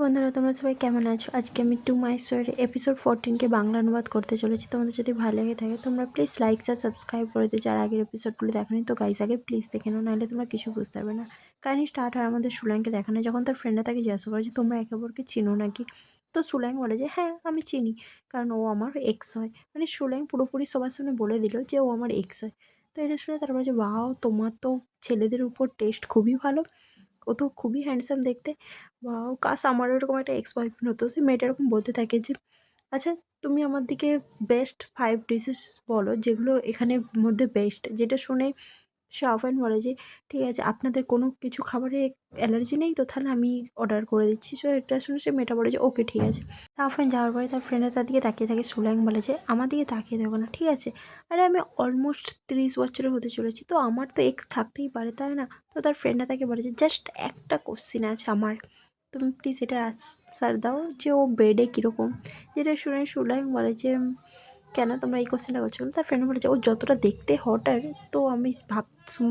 বন্ধুরা, তোমরা সবাই কেমন আছো? আজকে আমি টু মাই স্টোরি এপিসোড 14কে বাংলা অনুবাদ করতে চলেছি। তোমাদের যদি ভালো লেগে থাকে তোমরা প্লিজ লাইক আর সাবস্ক্রাইব করে দিও। যারা আগের এপিসোডগুলো দেখোনি তো গাইস আগে প্লিজ দেখে নাও, নাহলে তোমরা কিছু বুঝতে পারবে না। কাহিনি স্টার্ট হয় আমাদের সুলাইংকে দেখানো, যখন তার ফ্রেন্ডরা তাকে জিজ্ঞাসা করে যে তোমরা একে অপরকে চিনো নাকি। তো সুলাইং বলে যে হ্যাঁ আমি চিনি, কারণ ও আমার এক্স হয়। মানে সুলাইং পুরোপুরি সবার সামনে বলে দিল যে ও আমার এক্স হয়। তো এটা শুনে তারপর যে ওয়াও, তোমার তো ছেলেদের উপর টেস্ট খুবই ভালো, ও তো খুবই হ্যান্ডসাম দেখতে। ওয়াও, কাশ আমারও এরকম একটা এক্স বয়ফ্রেন্ড হতো। সে মেয়েটা এরকম বলতে থাকে যে আচ্ছা, তুমি আমার দিকে বেস্ট 5 ডিশেস বলো যেগুলো এখানে মধ্যে বেস্ট। যেটা শুনে শাওফান বলে যে ঠিক আছে, আপনাদের কোনো কিছু খাবারে অ্যালার্জি নেই তো, তাহলে আমি অর্ডার করে দিচ্ছি। সো এটা শুনে সে মেয়েটা বলে যে ওকে ঠিক আছে। শাওফান যাওয়ার পরে তার ফ্রেন্ডের তার দিকে তাকিয়ে থাকে। সুলাইং বলে যে আমার দিকে তাকিয়ে দেবো না, ঠিক আছে? আরে আমি অলমোস্ট 30 বছরের হতে চলেছি, তো আমার তো এক্স থাকতেই পারে, তাই না? তো তার ফ্রেন্ডরা তাকে বলে যে জাস্ট একটা কোশ্চিন আছে আমার, তুমি প্লিজ এটা আনসার দাও যে ও বেডে কীরকম। যেটা শুনে সুলাইং বলে যে কেন তোমরা এই কোশ্চেনটা করছো? তার ফ্রেন্ড বলেছে ও যতটা দেখতে হট, আর তো আমি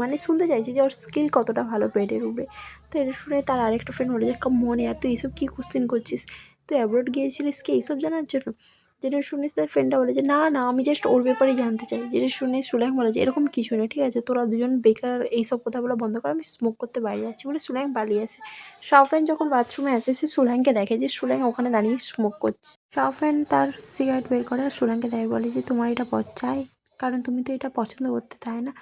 মানে শুনতে চাইছি যে ওর স্কিল কতটা ভালো বেডের উপরে। তো এটা শুনে তার আরেকটা ফ্রেন্ড বলে যে মনে আর তুই এইসব কী কোশ্চেন করছিস? তুই অ্যাব্রোড গিয়েছিলিস কি এইসব জানার জন্য? যেটা শুনে তার ফ্রেন্ডটা বলে যে না না, আমি জাস্ট ওর ব্যাপারেই জানতে চাই। যেটা শুনে সুলাইং বলে যে এরকম কিছু না, ঠিক আছে? তোরা দুজন বেকার এইসব কথা বলা বন্ধ কর, আমি স্মোক করতে বাইরে যাচ্ছি বলে সুলাইং পালিয়ে আসে। শাওফান যখন বাথরুমে আছে সে সুলাইংকে দেখে যে সুলাইং ওখানে দাঁড়িয়ে স্মোক করছে। শাওফান তার সিগারেট বের করে আর সুলাইংকে দেয়, বলে যে তোমার এটা চাই, কারণ তুমি তো এটা পছন্দ করতে, তাই না?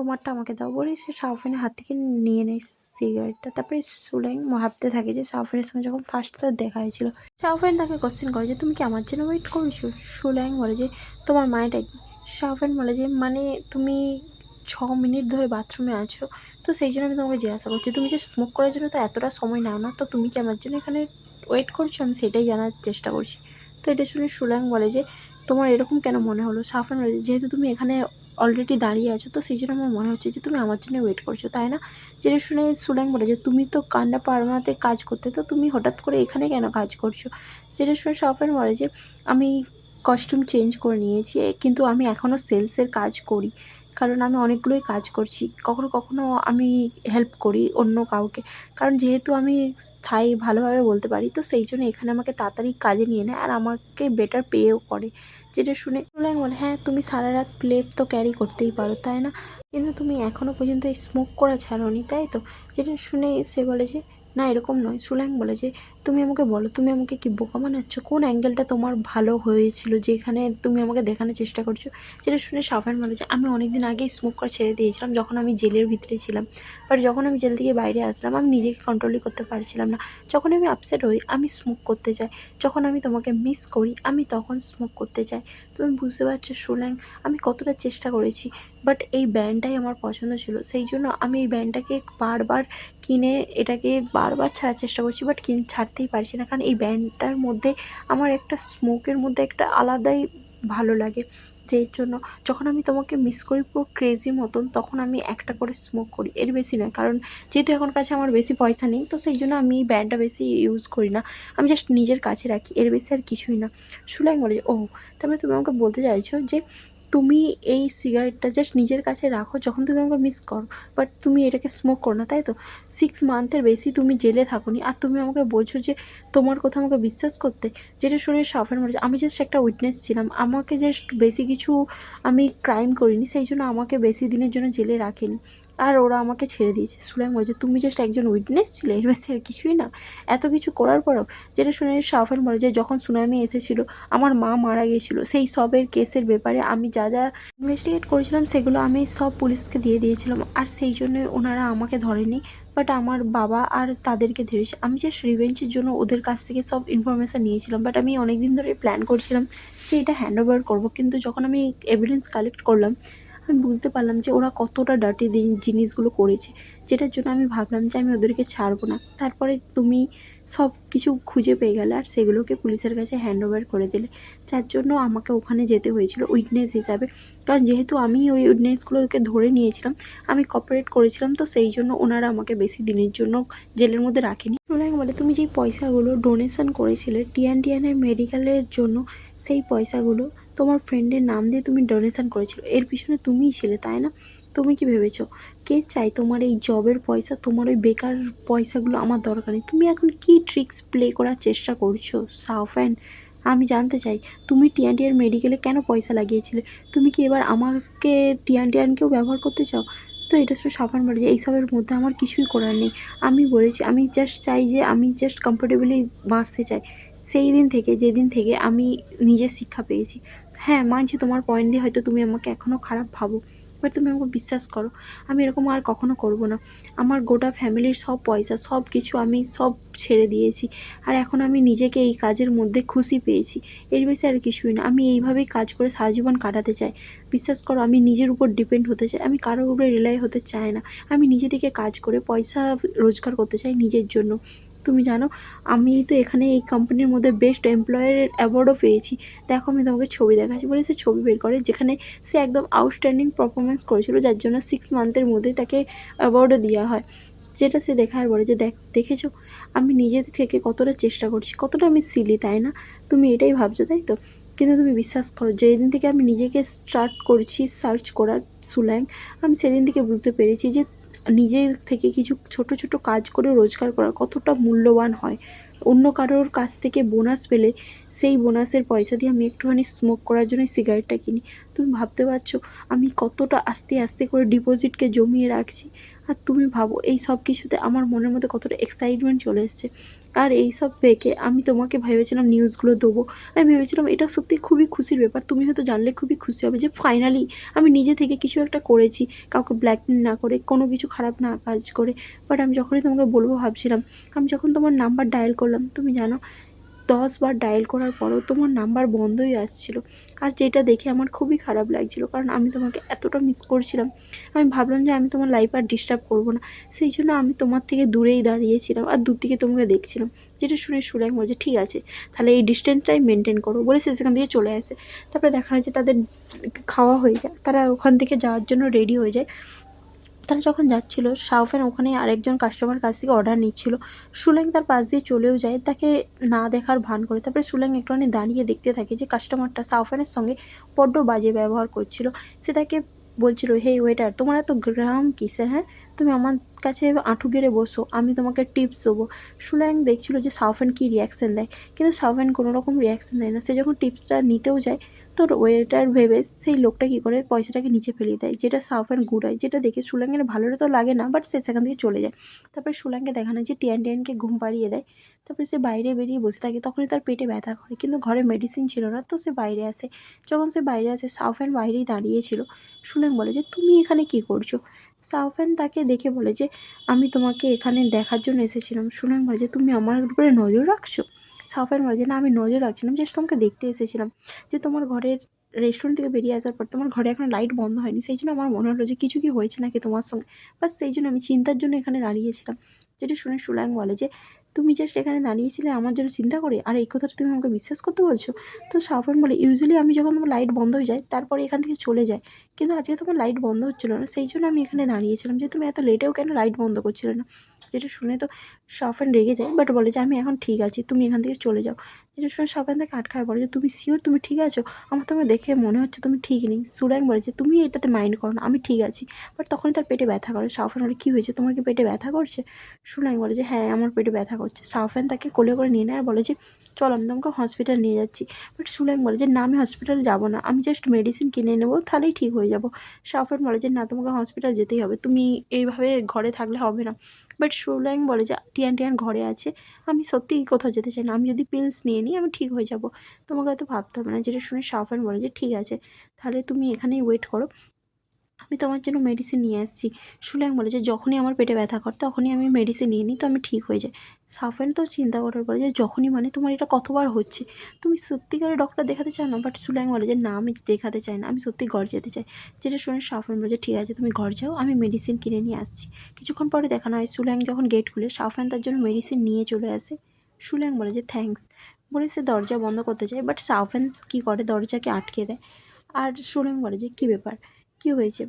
তোমারটা আমাকে দাও বলে সে শাওফানের হাত থেকে নিয়ে নেয় সিগারেটটা। তারপরে সুলাইং ভাবতে থাকে যে শাওফানের সঙ্গে যখন ফার্স্ট তার দেখা হয়েছিল, শাওফান তাকে কোশ্চেন করে যে তুমি কি আমার জন্য ওয়েট করছো? সুলাইং বলে যে তোমার মানেটা কি? শাওফান বলে যে মানে তুমি 6 মিনিট ধরে বাথরুমে আছো, তো সেই জন্য আমি তোমাকে জিজ্ঞাসা করছি, তুমি যে স্মোক করার জন্য তো এতটা সময় নাও না, তো তুমি কি আমার জন্য এখানে ওয়েট করছো? আমি সেটাই জানার চেষ্টা করছি। তো এটা শুনে সুলাইং বলে যে তোমার এরকম কেন মনে হলো? শাওফান বলে যেহেতু তুমি এখানে অলরেডি দাঁড়িয়ে আছো, তো সেই জন্য আমার মনে হচ্ছে যে তুমি আমার জন্য ওয়েট করছো, তাই না? যেটা শুনে সুলাইং বলে যে তুমি তো কান্ডা পারমাতে কাজ করতে, তো তুমি হঠাৎ করে এখানে কেন কাজ করছো? যেটা শুনে শাওফান বলে যে আমি কস্টিউম চেঞ্জ করে নিয়েছি, কিন্তু আমি এখনও সেলসের কাজ করি, কারণ আমি অনেকগুলোই কাজ করছি। কখনো কখনো আমি হেল্প করি অন্য কাউকে, কারণ যেহেতু আমি স্থায়ী ভালোভাবে বলতে পারি, তো সেই জন্য এখানে আমাকে তাড়াতাড়ি কাজে নিয়ে নেয় আর আমাকে বেটার পেও করে। যেটা শুনে সুলাইং বলে হ্যাঁ, তুমি সারা রাত প্লেট তো ক্যারি করতেই পারো, তাই না? কিন্তু তুমি এখনও পর্যন্ত এই স্মোক করা ছাড়োনি, তাই তো? যেটা শুনে সে বলে যে না এরকম নয়। সুলাইং বলে যে তুমি আমাকে বলো, তুমি আমাকে কি বোকা বানাচ্ছ? কোন অ্যাঙ্গেলটা তোমার ভালো হয়েছিল যেখানে তুমি আমাকে দেখানোর চেষ্টা করছো? যেটা শুনে শাওফান বলে যে আমি অনেক দিন আগেই স্মোক করা ছেড়ে দিয়েছিলাম, যখন আমি জেলের ভিতরে ছিলাম। বাট যখন আমি জেল থেকে বাইরে আসলাম আমি নিজেকে কন্ট্রোলই করতে পারছিলাম না। যখন আমি আপসেট হই আমি স্মোক করতে চাই, যখন আমি তোমাকে মিস করি আমি তখন স্মোক করতে চাই। তুমি বুঝতে পারছো সুলাইং, আমি কতটা চেষ্টা করেছি, বাট এই ব্যান্ডটাই আমার পছন্দ ছিল, সেই জন্য আমি এই ব্যান্ডটাকে বারবার কিনে এটাকে বারবার ছাড়ার চেষ্টা করছি, বাট ছাড়তেই পারছি না, কারণ এই ব্যান্ডটার মধ্যে আমার একটা স্মোকের মধ্যে একটা আলাদাই ভালো লাগে। যেই জন্য যখন আমি তোমাকে মিস করি পুরো ক্রেজি মতন, তখন আমি একটা করে স্মোক করি, এর বেশি নয়। কারণ যেহেতু এখন কাছে আমার বেশি পয়সা নেই, তো সেই জন্য আমি এই ব্যান্ডটা বেশি ইউজ করি না, আমি জাস্ট নিজের কাছে রাখি, এর বেশি আর কিছুই না। সুলাইং বলে ও, তারপরে তুমি আমাকে বলতে চাইছো যে তুমি এই সিগারেটটা জাস্ট নিজের কাছে রাখো যখন তুমি আমাকে মিস করো, বাট তুমি এটাকে স্মোক করো না, তাই তো? 6 মান্থের বেশি তুমি জেলে থাকোনি, আর তুমি আমাকে বলছো যে তোমার কথা আমাকে বিশ্বাস করতে। যেটা শুনে শাওফান বলেছে আমি জাস্ট একটা উইটনেস ছিলাম, আমাকে জাস্ট বেশি কিছু আমি ক্রাইম করিনি, সেই জন্য আমাকে বেশি দিনের জন্য জেলে রাখেনি, আর ওরা আমাকে ছেড়ে দিয়েছে। সুলাইং বলেছে তুমি জাস্ট একজন উইটনেস ছিলে, এর বেশি আর কিছুই না? এত কিছু করার পরও? যেটা শুনে শাওফান বলে যে যখন সুনামি এসেছিলো আমার মা মারা গিয়েছিলো, সেই সবের কেসের ব্যাপারে আমি যা যা ইনভেস্টিগেট করেছিলাম সেগুলো আমি সব পুলিশকে দিয়ে দিয়েছিলাম, আর সেই জন্যই ওনারা আমাকে ধরেনি, বাট আমার বাবা আর তাদেরকে ধরেছে। আমি জাস্ট রিভেঞ্জের জন্য ওদের কাছ থেকে সব ইনফরমেশান নিয়েছিলাম, বাট আমি অনেক দিন ধরে প্ল্যান করছিলাম যে এটা হ্যান্ড ওভার করবো, কিন্তু যখন আমি এভিডেন্স কালেক্ট করলাম আমি বুঝতে পারলাম যে ওরা কতটা ডার্টি জিনিসগুলো করেছে, যেটার জন্য আমি ভাবলাম যে আমি ওদেরকে ছাড়বো না। তারপরে তুমি সব কিছু খুঁজে পেয়ে গেলে আর সেগুলোকে পুলিশের কাছে হ্যান্ড ওভার করে দিলে, যার জন্য আমাকে ওখানে যেতে হয়েছিল উইটনেস হিসাবে, কারণ যেহেতু আমি ওই উইটনেসগুলোকে ধরে নিয়েছিলাম, আমি কপারেট করেছিলাম, তো সেই জন্য ওনারা আমাকে বেশি দিনের জন্য জেলের মধ্যে রাখেনি। সুলাইং বলে তুমি যেই পয়সাগুলো ডোনেশন করেছিলে টিয়ানের মেডিকেলের জন্য, সেই পয়সাগুলো তোমার ফ্রেন্ডের নাম দিয়ে তুমি ডোনেশন করেছিল, এর পিছনে তুমিই ছিলে, তাই না? তুমি কি ভেবেছো কে চাই তোমার এই জবের পয়সা? তোমার ওই বেকার পয়সাগুলো আমার দরকার নেই। তুমি এখন কি ট্রিক্স প্লে করার চেষ্টা করছো সাউফ্যান? আমি জানতে চাই তুমি টিয়ান টিয়ান মেডিকেলে কেন পয়সা লাগিয়েছিলে? তুমি কি এবার আমাকে টিয়ান টিয়ানকেও ব্যবহার করতে চাও? তো এটা শুধু সাফান বলে যে এইসবের মধ্যে আমার কিছুই করার নেই। আমি বলেছি আমি জাস্ট চাই যে আমি জাস্ট কমফোর্টেবলি বাঁচতে চাই। সেই দিন থেকে, যেদিন থেকে আমি নিজের শিক্ষা পেয়েছি। হ্যাঁ, মানছি তোমার পয়েন্ট দিয়ে হয়তো তুমি আমাকে এখনও খারাপ ভাবো, বাট তুমি আমাকে বিশ্বাস করো আমি এরকম আর কখনো করব না। আমার গোটা ফ্যামিলির সব পয়সা সব কিছু আমি সব ছেড়ে দিয়েছি, আর এখন আমি নিজেকে এই কাজের মধ্যে খুশি পেয়েছি। এর বেশি আর কিছুই না। আমি এইভাবেই কাজ করে সারা জীবন কাটাতে চাই। বিশ্বাস করো আমি নিজের উপর ডিপেন্ড হতে চাই, আমি কারোর উপরে রিলাই হতে চাই না। আমি নিজে থেকে কাজ করে পয়সা রোজগার করতে চাই নিজের জন্য। তুমি জানো আমি তো এখানে এই কোম্পানির মধ্যে বেস্ট এমপ্লয়ের অ্যাওয়ার্ডও পেয়েছি। দেখো আমি তোমাকে ছবি দেখাচ্ছি। বলে সে ছবি বের করে যেখানে সে একদম আউটস্ট্যান্ডিং পারফরমেন্স করেছিল, যার জন্য 6 মান্থের মধ্যে তাকে অ্যাওয়ার্ডও দেওয়া হয়। যেটা সে দেখার বলে যে দেখেছো আমি নিজে থেকে কতটা চেষ্টা করছি, কতটা আমি সিলি, তাই না? তুমি এটাই ভাবছো তাই তো? কিন্তু তুমি বিশ্বাস করো যেদিন থেকে আমি নিজেকে স্টার্ট করছি সার্চ করার সুল্যাং, আমি সেদিন থেকে বুঝতে পেরেছি যে নিজের থেকে কিছু ছোট ছোট কাজ করে রোজগার করা কতটা মূল্যবান হয়। অন্য কারোর কাছ থেকে বোনাস পেলে সেই বোনাসের পয়সা দিয়ে আমি একটুখানি স্মোক করার জন্য সিগারেটটা কিনি। তুমি ভাবতে পারছো আমি কতটা আস্তে আস্তে করে ডিপোজিটকে জমিয়ে রাখছি? আর তুমি ভাবো এই সব কিছুতে আমার মনের মধ্যে কতটা এক্সাইটমেন্ট চলে এসছে। আর এই সব দেখে আমি তোমাকে ভেবেছিলাম নিউজগুলো দেবো। আমি ভেবেছিলাম এটা সত্যি খুবই খুশির ব্যাপার, তুমি হয়তো জানলে খুবই খুশি হবে যে ফাইনালি আমি নিজে থেকে কিছু একটা করেছি, কাউকে ব্ল্যাকমেল না করে, কোনো কিছু খারাপ না কাজ করে। বাট আমি যখনই তোমাকে বলবো ভাবছিলাম, আমি যখন তোমার নাম্বার ডায়াল করলাম, তুমি জানো 10 বার ডায়াল করার পরেও তোমার নাম্বার বন্ধই আসছিল। আর যেটা দেখে আমার খুবই খারাপ লাগছিল, কারণ আমি তোমাকে এতটা মিস করছিলাম। আমি ভাবলাম যে আমি তোমার লাইফ আর ডিস্টার্ব করবো না, সেই জন্য আমি তোমার থেকে দূরেই দাঁড়িয়েছিলাম আর দূর থেকে তোমাকে দেখছিলাম। যেটা শুনে সুরাং বলছে ঠিক আছে তাহলে এই ডিস্টেন্সটাই মেনটেন করো, বলে সে সেখান থেকে চলে আসে। তারপরে দেখা যায় যে তাদের খাওয়া হয়ে যায়, তারা ওখান থেকে যাওয়ার জন্য রেডি হয়ে যায়। তারা যখন যাচ্ছিল শাওফেন ওখানে আরেকজন কাস্টমার কাছ থেকে অর্ডার নিচ্ছিল। সুলেং তার পাশ দিয়ে চলেও যায় তাকে না দেখার ভান করে। তারপরে সুলেং একটুখানি দাঁড়িয়ে দেখতে থাকে যে কাস্টমারটা শাওফেনের সঙ্গে বড্ড বাজে ব্যবহার করছিল। সে তাকে বলছিল হে ওয়েটার তোমার এত গ্রাম কিসের, হ্যাঁ তুমি আমার কাছে আঁঠু গেড়ে বসো, আমি তোমাকে টিপস দেবো। সুলেং দেখছিল যে শাওফেন কী রিয়াকশান দেয়, কিন্তু শাওফেন কোনো রকম রিয়াকশান দেয় না। সে যখন টিপসটা নিতেও যায় তো ওয়েটার ভেবে সেই লোকটা কী করে পয়সাটাকে নিচে ফেলিয়ে দেয়, যেটা সাউফ গুড হয়। যেটা দেখে সুলাঙ্গের ভালো তো লাগে না, বাট সে সেখান থেকে চলে যায়। তারপরে সুলাঙ্গে দেখানো যে টিয়ান টিয়ানকে ঘুম পাড়িয়ে দেয়। তারপরে সে বাইরে বেরিয়ে বসে থাকে, তখনই তার পেটে ব্যথা করে, কিন্তু ঘরে মেডিসিন ছিল না। তো সে বাইরে আসে। যখন সে বাইরে আসে সাউফ্যান বাইরেই দাঁড়িয়েছিল। সুলেং বলে যে তুমি এখানে কি করছো? সাউফ্যান তাকে দেখে বলে যে আমি তোমাকে এখানে দেখার জন্য এসেছিলাম। সুলেং বলে যে তুমি আমার উপরে নজর রাখছো? সাউফ্যান বলে যে না আমি নজর রাখছিলাম, জাস্ট তোমাকে দেখতে এসেছিলাম যে তোমার ঘরের রেস্টুরেন্ট থেকে বেরিয়ে আসার পর তোমার ঘরে এখন লাইট বন্ধ হয়নি, সেই জন্য আমার মনে হলো যে কিছু কি হয়েছে নাকি তোমার সঙ্গে, বাস সেই জন্য আমি চিন্তার জন্য এখানে দাঁড়িয়েছিলাম। যেটা শুনে সুলাং বলে যে তুমি জাস্ট এখানে দাঁড়িয়েছিলে আমার জন্য চিন্তা করে, আর এই কথাটা তুমি আমাকে বিশ্বাস করতে বলছো? তো সাউফ্যান বলে ইউজুয়ালি আমি যখন তোমার লাইট বন্ধ হয়ে যায় তারপরে এখান থেকে চলে যায়, কিন্তু আজকে তোমার লাইট বন্ধ হচ্ছিলো না, সেই জন্য আমি এখানে দাঁড়িয়েছিলাম যে তুমি এত লেটেও কেন লাইট বন্ধ করছিলে না। যেটা শুনে তো সাউফ্যান রেগে যায়, বাট বলে যে আমি এখন ঠিক আছি, তুমি এখান থেকে চলে যাও। যেটা শুনে সাউফ্যান তাকে আটকায় বলে যে তুমি শিওর তুমি ঠিক আছো? আমার তোমাকে দেখে মনে হচ্ছে তুমি ঠিক নেই। সুরাং বলে যে তুমি এটাতে মাইন্ড করো না, আমি ঠিক আছি। বাট তখনই তার পেটে ব্যথা করে। সাউফ্যান বলে কী হয়েছে, তোমার কি পেটে ব্যথা করছে? সুরাং বলে যে হ্যাঁ আমার পেটে ব্যথা করছে। সাউফ্যান তাকে কোলে করে নিয়ে নেয় আর বলে যে চলো আমি তোমাকে হসপিটাল নিয়ে যাচ্ছি। বাট সুলাং বলে যে না আমি হসপিটাল যাবো না, আমি জাস্ট মেডিসিন কিনে নেবো তাহলেই ঠিক হয়ে যাবো। সাউফ্যান বলে যে না তোমাকে হসপিটাল যেতেই হবে, তুমি এইভাবে ঘরে থাকলে হবে না। বাট সুলাং বলে যে টিয়ান টিয়ান ঘরে আছে, আমি সত্যিই কোথাও যেতে চাই না, আমি যদি পিলস নিয়ে নিই আমি ঠিক হয়ে যাব, তোমাকে হয়তো ভাবতে হবে না। যেটা শুনে সাউফ্যান বলে যে ঠিক আছে তাহলে তুমি এখানেই ওয়েট করো, আমি তোমার জন্য মেডিসিন নিয়ে আসছি। সুলাং বলে যে যখনই আমার পেটে ব্যথা করে তখনই আমি মেডিসিন নিয়ে নিই, তো আমি ঠিক হয়ে যাই। সাফেন তো চিন্তা করার পরে যে যখনই মানে তোমার এটা কতবার হচ্ছে, তুমি সত্যিকারে ডক্টর দেখাতে চাও না? বাট সুলাং বলে যে না আমি দেখাতে চাই না, আমি সত্যি ঘর যেতে চাই। যেটা শুনে সাফেন বলে যে ঠিক আছে তুমি ঘর যাও, আমি মেডিসিন কিনে নিয়ে আসছি। কিছুক্ষণ পরে দেখানো হয় সুলাং যখন গেট খুলে সাফেন তার জন্য মেডিসিন নিয়ে চলে আসে। সুলাং বলে যে থ্যাঙ্কস বলে সে দরজা বন্ধ করতে চায়, বাট সাফেন কী করে দরজাকে আটকে দেয়। আর সুলাং বলে যে কী ব্যাপার, কী হয়েছে?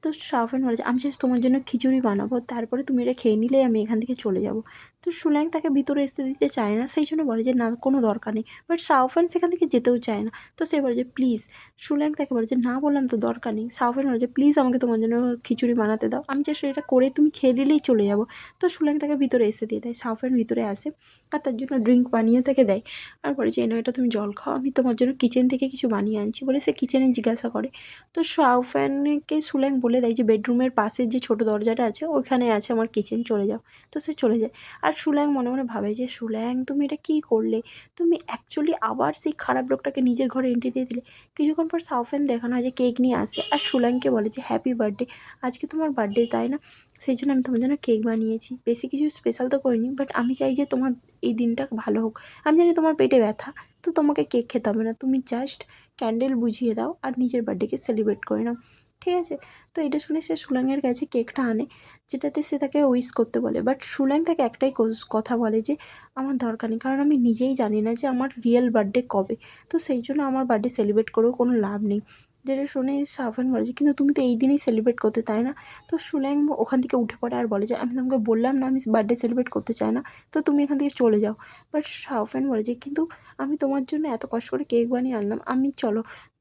তো সাফওয়ান বলে যে আমি জাস্ট তোমার জন্য খিচুড়ি বানাবো, তারপরে তুমি এটা খেয়ে নিলেই আমি এখান থেকে চলে যাব। তো সুল্যাং তাকে ভিতরে আসতে দিতে চায় না, সেই জন্য বলে যে না কোনো দরকার নেই। বাট সাউফান সেখান থেকে যেতেও চায় না। তো সে বলে যে প্লিজ, সুল্যাং তাকে বলে যে না বললাম তো দরকার নেই। সাউফান বলে যে প্লিজ আমাকে তোমার জন্য খিচুড়ি বানাতে দাও, আমি জাস্ট এটা করে তুমি খেয়ে নিলেই চলে যাবো। তো সুল্যাং তাকে ভিতরে এসে দিয়ে দেয়। সাউফান ভিতরে আসে আর তার জন্য ড্রিঙ্ক বানিয়ে তাকে দেয় আর বলে যে এনো এটা তুমি জল খাও, আমি তোমার জন্য কিচেন থেকে কিছু বানিয়ে আনছি বলে সে কিচেনে জিজ্ঞাসা করে। তো সাউফ্যানকে সুল্যাং বলে দেয় যে বেডরুমের পাশের যে ছোটো দরজাটা আছে ওইখানে আছে আমার কিচেন, চলে যাও। তো সে চলে যায়। আর সুল্যাং মনে মনে ভাবে যে সুল্যাং তুমি এটা কী করলে, তুমি অ্যাকচুয়ালি আবার সেই খারাপ লোকটাকে নিজের ঘরে এন্ট্রি দিয়ে দিলে। কিছুক্ষণ পর সাউফ্যান দেখানো হয় যে কেক নিয়ে আসে আর সুল্যাংকে বলে যে হ্যাপি বার্থডে, আজকে তোমার বার্থডে তাই না, সেই জন্য আমি তোমার জন্য কেক বানিয়েছি। বেশি কিছু স্পেশাল তো করিনি, বাট আমি চাই যে তোমার এই দিনটা ভালো হোক। আমি জানি তোমার পেটে ব্যথা, তো তোমাকে কেক খেতে হবে না, তুমি জাস্ট ক্যান্ডেল বুঝিয়ে দাও আর নিজের বার্থডেকে সেলিব্রেট করে নাও, ঠিক আছে। তো এটা শুনে সে সুল্যাংয়ের কাছে কেকটা আনে, যেটাতে সে তাকে উইশ করতে বলে। বাট সুল্যাং তাকে একটাই কথা বলে যে আমার দরকার নেই, কারণ আমি নিজেই জানি না যে আমার রিয়েল বার্থডে কবে, তো সেই জন্য আমার বার্থডে সেলিব্রেট করেও কোনো লাভ নেই। যেটা শুনে সাফান বলে যে কিন্তু তুমি তো এই দিনেই সেলিব্রেট করতে, তাই না। তো সুল্যাং ওখান থেকে উঠে পড়ে আর বলে যে আমি তোমাকে বললাম না আমি বার্থডে সেলিব্রেট করতে চাই না, তো তুমি এখান থেকে চলে যাও। বাট সাফান বলে যে কিন্তু আমি তোমার জন্য এত কষ্ট করে কেক বানিয়ে আনলাম, আমি চলো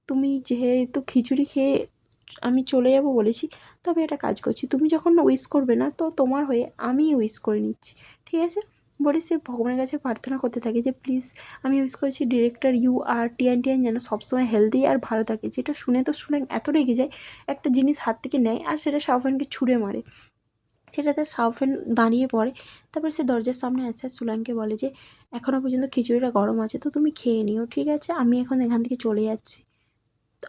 তুমি যেহেতু খিচুড়ি খেয়ে আমি চলে যাব বলেছি, তো আমি একটা কাজ করছি, তুমি যখন উইশ করবে না তো তোমার হয়ে আমি উইশ করে নিচ্ছি, ঠিক আছে। বলে সে ভগবানের কাছে প্রার্থনা করতে থাকে যে প্লিজ আমি উইশ করেছি ডিরেক্টর ইউ আর টিয়ান টিয়ান যেন সবসময় হেলদি আর ভালো থাকে। যেটা শুনে তো শুনে এত রেগে যায়, একটা জিনিস হাত থেকে নেয় আর সেটা সাউফ্যানকে ছুঁড়ে মারে। সেটাতে সাউফ্যান দাঁড়িয়ে পড়ে। তারপর সে দরজার সামনে আসে আর সুল্যাংকে বলে যে এখনও পর্যন্ত খিচুড়িটা গরম আছে, তো তুমি খেয়ে নিও, ঠিক আছে, আমি এখন এখান থেকে চলে যাচ্ছি।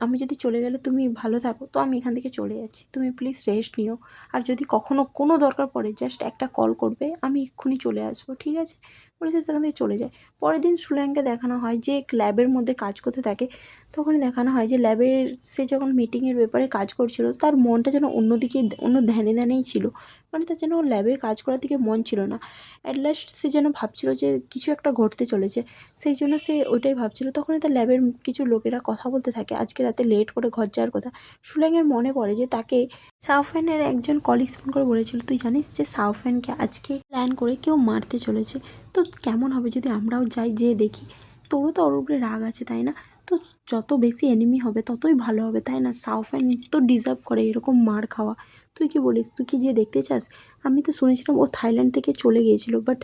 আমি যদি চলে গেলে তুমি ভালো থাকো, তো আমি এখান থেকে চলে যাচ্ছি, তুমি প্লিজ রেস্ট নিও। আর যদি কখনও কোনো দরকার পড়ে জাস্ট একটা কল করবে, আমি এক্ষুনি চলে আসবো, ঠিক আছে। বলে সে সেখান থেকে চলে যায়। পরের দিন সুল্যাংকে দেখানো হয় যে ল্যাবের মধ্যে কাজ করতে থাকে। তখনই দেখানো হয় যে ল্যাবের সে যখন মিটিংয়ের ব্যাপারে কাজ করছিল তার মনটা যেন অন্যদিকে অন্য ধ্যানেই ছিল, মানে তার যেন ল্যাবে কাজ করার দিকে মন ছিল না। অ্যাট লাস্ট সে যেন ভাবছিল যে কিছু একটা ঘটতে চলেছে, সেই জন্য সে ওইটাই ভাবছিল। তখনই তার ল্যাবের কিছু লোকেরা কথা বলতে থাকে আজকে রাতে লেট করে ঘর যাওয়ার কথা। সুল্যাংয়ের মনে পড়ে যে তাকে সাউফ্যানের একজন কলিগস ফোন করে বলেছিল তুই জানিস যে সাউফ্যানকে আজকে প্ল্যান করে কেউ মারতে চলেছে, তো কেমন হবে যদি আমরাও যাই, যেয়ে দেখি। তোরও তো ওর উপরে রাগ আছে তাই না, তো যত বেশি এনিমি হবে ততই ভালো হবে তাই না, সাউফ্যান তো ডিজার্ভ করে এরকম মার খাওয়া। তুই কি বলিস, তুই কি যেয়ে দেখতে চাস। আমি তো শুনেছিলাম ও থাইল্যান্ড থেকে চলে গিয়েছিল, বাট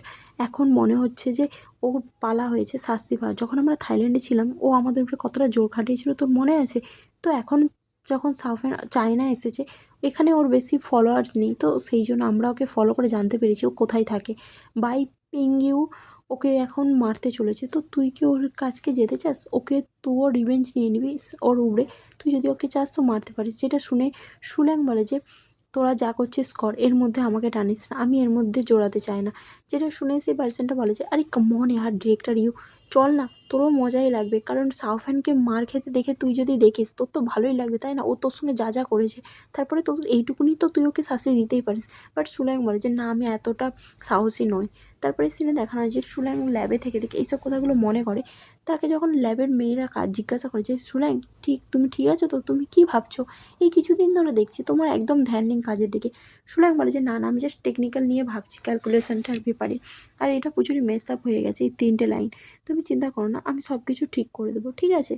এখন মনে হচ্ছে যে ওর পালা হয়েছে শাস্তি পাওয়া। যখন আমরা থাইল্যান্ডে ছিলাম ও আমাদের উপরে কতটা জোর খাটিয়েছিল তোর মনে আছে। তো এখন যখন সাউফ্যান চায়না এসেছে, এখানে ওর বেশি ফলোয়ার্স নেই, তো সেই জন্য আমরা ওকে ফলো করে জানতে পেরেছি ও কোথায় থাকে। বাই পিং ওকে এখন মারতে চলেছে, তো তুই কি ওর কাছকে যেতে চাস, ওকে তুইও রিভেঞ্জ নিয়ে নিবি ওর উপরে। তুই যদি ওকে চাস তো মারতে পারিস। যেটা শুনে সুল্যাং বলে যে তোরা যা করছিস কর, এর মধ্যে আমাকে টানিস না, আমি এর মধ্যে জড়াতে চাই না। যেটা শুনে সেই পার্সনটা বলে যে আরে কামন ইয়ার ডিরেক্টর ইউ, চল না, তোরও মজাই লাগবে, কারণ সাউফ্যানকে মার খেতে দেখে তুই যদি দেখিস তোর তো ভালোই লাগবে তাই না, ও তোর সঙ্গে যা যা করেছে, তারপরে তোর এইটুকুনি তো তুই ওকে শাস্তি দিতেই পারিস। বাট সুল্যাং বলে যে না আমি এতটা সাহসী নয়। তারপরে সিনে দেখানো হয় যে সুল্যাং ল্যাবে থেকে এইসব কথাগুলো মনে করে। তাকে যখন ল্যাবের মেয়েরা কাজ জিজ্ঞাসা করে যে সুল্যাং তুমি ঠিক আছো তো, তুমি কী ভাবছো, এই কিছুদিন ধরে দেখছি তোমার একদম ধ্যান নেই কাজের দিকে। সুল্যাং বলে যে না না, আমি জাস্ট টেকনিক্যাল নিয়ে ভাবছি ক্যালকুলেশনটার ব্যাপারে, আর এটা প্রচুরই মেস আপ হয়ে গেছে এই 3টে লাইন। তুমি চিন্তা করো না, আমি সব কিছু ঠিক করে দেবো, ঠিক আছে।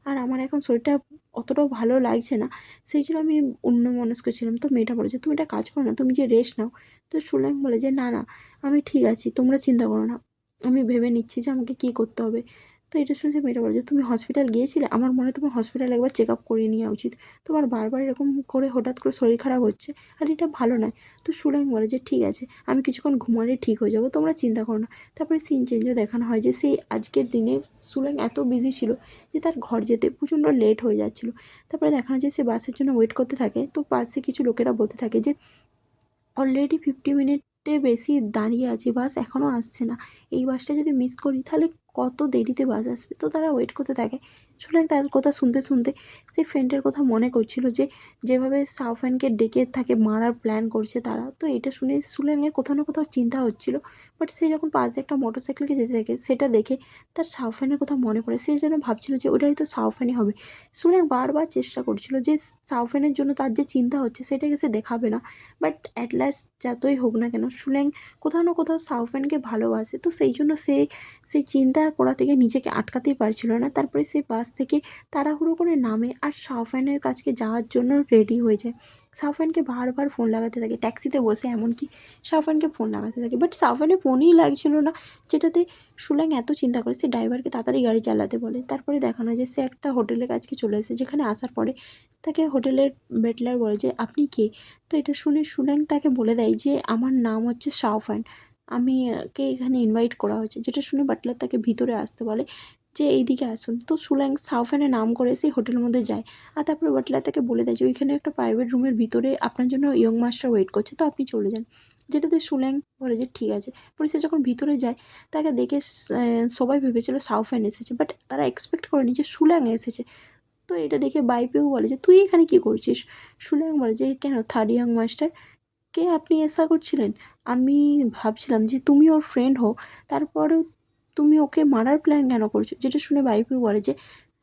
আর আমার এখন শরীরটা অতটাও ভালো লাগছে না, সেই জন্য আমি অন্যমনস্ক ছিলাম। তো মেয়েটা বলে যে তুমি একটা কাজ করো না, তুমি যে রেস্ট নাও। তো সুল্যাং বলে যে না না, আমি ঠিক আছি, তোমরা চিন্তা করো না, আমি ভেবে নিচ্ছি যে আমাকে কী করতে হবে। তো এটা শুনে মেয়েটা বলে যে তুমি হসপিটাল গিয়েছিলে, আমার মনে হয় তোমার হসপিটাল একবার চেক আপ করিয়ে নেওয়া উচিত, তোমার বারবার এরকম করে হঠাৎ করে শরীর খারাপ হচ্ছে, আর এটা ভালো নয়। তো সুল্যাং বলে যে ঠিক আছে, আমি কিছুক্ষণ ঘুমালে ঠিক হয়ে যাবো, তোমরা চিন্তা করো না। তারপরে সিন চেঞ্জও দেখানো হয় যে সেই আজকের দিনে সুল্যাং এত বিজি ছিল যে তার ঘর যেতে প্রচণ্ড লেট হয়ে যাচ্ছিল। তারপরে দেখানো যায় সে বাসের জন্য ওয়েট করতে থাকে, তো পাশে কিছু লোকেরা বলতে থাকে যে অলরেডি 50 মিনিটে বেশি দাঁড়িয়ে আছি, বাস এখনও আসছে না, এই বাসটা যদি মিস করি তাহলে কত দেরিতে বাস আসবে। তো তারা ওয়েট করতে থাকে। সুলেং তার কথা শুনতে শুনতে সেই ফ্রেন্ডের কথা মনে করছিল যে যেভাবে সাউফানকে ডেকে থাকে মারার প্ল্যান করছে তারা। তো এটা শুনে সুলেংয়ের কোথাও না কোথাও চিন্তা হচ্ছিল। বাট সে যখন পাশ দিয়ে একটা মোটর সাইকেলকে যেতে থাকে সেটা দেখে তার সাউফানের কথা মনে পড়ে। সে যেন ভাবছিল যে ওটা হয়তো সাউফানই হবে। সুলেং বারবার চেষ্টা করছিল যে সাউফানের জন্য তার যে চিন্তা হচ্ছে সেটাকে সে দেখাবে না। বাট অ্যাট লাস্ট যতই হোক না কেন সুলেং কোথাও না কোথাও সাউফানকে ভালোবাসে। তো সেই জন্য সে সেই চিন্তা করা থেকে নিজেকে আটকাতেই পারছিল না। তারপরে সে বাস থেকে তাড়াহুড়ো করে নামে আর সাউফানের কাছে যাওয়ার জন্য রেডি হয়ে যায়। সাউফানকে বারবার ফোন লাগাতে থাকে, ট্যাক্সিতে বসে এমনকি সাউফানকে ফোন লাগাতে থাকে। বাট সাউফানের ফোনই লাগছিল না, যেটাতে সুলেং এত চিন্তা করে সে ড্রাইভারকে তাড়াতাড়ি গাড়ি চালাতে বলে। তারপরে দেখানো যায় সে একটা হোটেলের কাছকে চলে আসে, যেখানে আসার পরে তাকে হোটেলের বেটলার বলে যে আপনি কে। তো এটা শুনে সুলেং তাকে বলে দেয় যে আমার নাম হচ্ছে সাউফান, আমি কে এখানে ইনভাইট করা হয়েছে। যেটা শুনে বাটলার তাকে ভিতরে আসতে বলে যে এইদিকে আসুন। তো সুলেং সাউফানের নাম করে সেই হোটেলের মধ্যে যায়। আর তারপরে বাটলার তাকে বলে দেয় যে ওইখানে একটা প্রাইভেট রুমের ভিতরে আপনার জন্য ইয়ং মাস্টার ওয়েট করছে, তো আপনি চলে যান। যেটাতে সুলেং বলে যে ঠিক আছে। পরে সে যখন ভিতরে যায় তাকে দেখে সবাই ভেবেছিল সাউফান এসেছে, বাট তারা এক্সপেক্ট করেনি যে সুলেং এসেছে। তো এটা দেখে বাইপেও বলে যে তুই এখানে কী করছিস। সুলেং বলে যে কেন থার্ড ইয়াং মাস্টার, কে আপনি এসা করছিলেন? আমি ভাবছিলাম যে তুমি ওর ফ্রেন্ড হও, তারপরেও তুমি ওকে মারার প্ল্যান কেন করছো। যেটা শুনে বাইপু বলে যে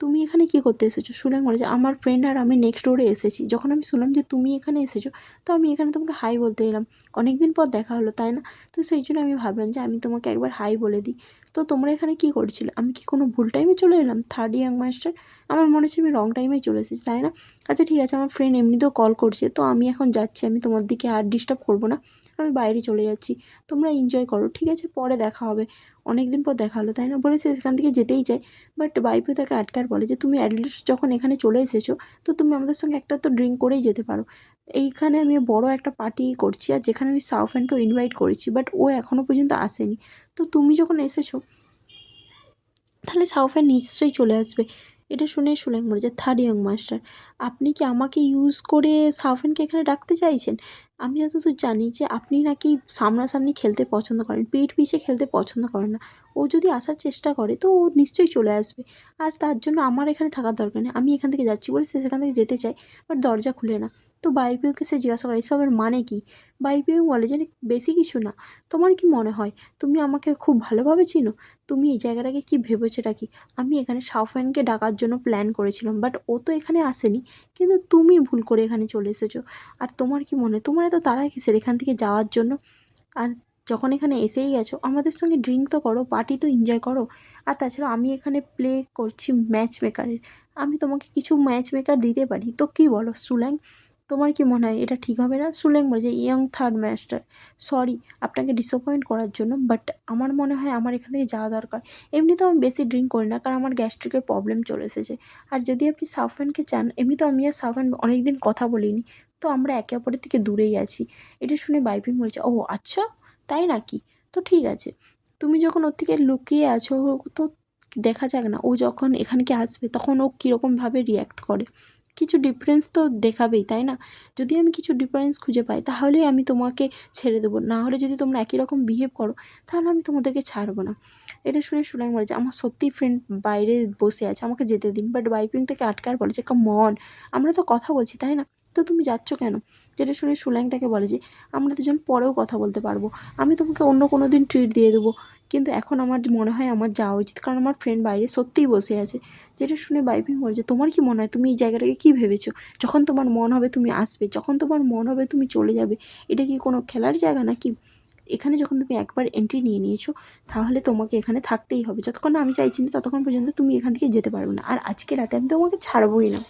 তুমি এখানে কী করতে এসেছো। সুলেং বলে যে আমার ফ্রেন্ড আর আমি নেক্সট ডোরে এসেছি। যখন আমি শুনলাম যে তুমি এখানে এসেছো তো আমি এখানে তোমাকে হাই বলতে এলাম। অনেক দিন পর দেখা হলো তাই না, তো সেই জন্য আমি ভাবলাম যে আমি তোমাকে একবার হাই বলে দিই। তো তোমরা এখানে কী করছিলে, আমি কি কোনো ভুল টাইমে চলে এলাম থার্ড ইয়াং মাস্টার? আমার মনে হচ্ছে আমি রং টাইমে চলে এসেছি তাই না। আচ্ছা ঠিক আছে, আমার ফ্রেন্ড এমনিতেও কল করছে, তো আমি এখন যাচ্ছি, আমি তোমার দিকে আর ডিস্টার্ব করবো না, আমি বাইরে চলে যাচ্ছি, তোমরা এনজয় করো, ঠিক আছে, পরে দেখা হবে। অনেক দিন পর দেখা হলো তাই না বলে সে সেখান থেকে যেতেই চায়। বাট বাইপু তাকে আটকার বলে যে তুমি অ্যাটলিস্ট যখন এখানে চলে এসেছো তো তুমি আমাদের সঙ্গে একটা তো ড্রিঙ্ক করেই যেতে পারো। এইখানে আমি বড় একটা পার্টি করছি আর যেখানে আমি সাউফ্যানকেও ইনভাইট করেছি, বাট ও এখনও পর্যন্ত আসেনি। তো তুমি যখন এসেছো তাহলে সাউফ্যান নিশ্চয়ই চলে আসবে। এটা শুনে সুলেং বলে যে থার্ড ইয়ং মাস্টার, আপনি কি আমাকে ইউজ করে সাউফ্যানকে এখানে ডাকতে চাইছেন? আমি যতদূর জানি যে আপনি নাকি সামনাসামনি খেলতে পছন্দ করেন, পিঠ পিছে খেলতে পছন্দ করেন না। ও যদি আসার চেষ্টা করে তো ও নিশ্চয়ই চলে আসবে, আর তার জন্য আমার এখানে থাকার দরকার নেই। আমি এখান থেকে যাচ্ছি বলে সে সেখান থেকে যেতে চায়, বাট দরজা খুলে না। তো বাইপিউকে সে জিজ্ঞাসা করে এসবের মানে কি। বাইপিউ বলে যে বেশি কিছু না, তোমার কি মনে হয় তুমি আমাকে খুব ভালোভাবে চিনো? তুমি এই জায়গাটাকে কী ভেবেছোটা কি? আমি এখানে সাউফ্যানকে ডাকার জন্য প্ল্যান করেছিলাম, বাট ও তো এখানে আসেনি, কিন্তু তুমি ভুল করে এখানে চলে এসেছো। আর তোমার কি মনে হয় তোমার এত তাড়া কিসের এখান থেকে যাওয়ার জন্য? আর যখন এখানে এসেই গেছো আমাদের সঙ্গে ড্রিঙ্ক তো করো, পার্টি তো এনজয় করো। আর তাছাড়া আমি এখানে প্লে করছি ম্যাচ মেকারের, আমি তোমাকে কিছু ম্যাচ মেকার দিতে পারি। তো কী বলো সুল্যাং, তোমার কি মনে হয় এটা ঠিক হবে না? সুল্যাং বলে যে ইয়ং থার্ড মাস্টার, সরি আপনাকে ডিসঅ্যাপয়েন্ট করার জন্য, বাট আমার মনে হয় আমার এখান থেকে যাওয়া দরকার। এমনিতেও আমি বেশি ড্রিঙ্ক করি না, কারণ আমার গ্যাস্ট্রিকের প্রবলেম চলে এসেছে। আর যদি আপনি সাউফ্যানকে চান, এমনিতেও আমি আর সাউফ্যান অনেক দিন কথা বলিনি, তো আমরা একে অপরের থেকে দূরেই আছি। এটা শুনে বাইপিং বলছে ও আচ্ছা তাই নাকি, তো ঠিক আছে, তুমি যখন ওর থেকে লুকিয়ে আছো তো দেখা যাক না ও যখন এখানকে আসবে তখন ও কীরকমভাবে রিয়্যাক্ট করে। কিছু ডিফারেন্স তো দেখাবেই তাই না। যদি আমি কিছু ডিফারেন্স খুঁজে পাই তাহলেই আমি তোমাকে ছেড়ে দেবো, না হলে যদি তোমরা একই রকম বিহেভ করো তাহলে আমি তোমাদেরকে ছাড়বো না। এটা শুনে সুলাং বলে যে আমার সত্যিই ফ্রেন্ড বাইরে বসে আছে, আমাকে যেতে দিন। বাট বাইপিং থেকে আটকার বলে যে কাম অন, আমরা তো কথা বলছি তাই না, তো তুমি যাচ্ছ কেন? যেটা শুনে সুলাং তাকে বলে যে আমরা দুজন পরেও কথা বলতে পারবো, আমি তোমাকে অন্য কোনো দিন ট্রিট দিয়ে দেবো, কিন্তু এখন আমার মনে হয় আমার যাওয়া উচিত, কারণ আমার ফ্রেন্ড বাইরে সত্যিই বসে আছে। যেটা শুনে বাইপিং বলছে তোমার কি মনে হয় তুমি এই জায়গাটাকে কী ভেবেছো? যখন তোমার মন হবে তুমি আসবে, যখন তোমার মন হবে তুমি চলে যাবে। এটা কি কোনো খেলার জায়গা নাকি? এখানে যখন তুমি একবার এন্ট্রি নিয়ে নিয়েছো তাহলে তোমাকে এখানে থাকতেই হবে, যতক্ষণ না আমি চাইছি না ততক্ষণ পর্যন্ত তুমি এখান থেকে যেতে পারবে না, আর আজকে রাতে আমি তোমাকে ছাড়বোই না।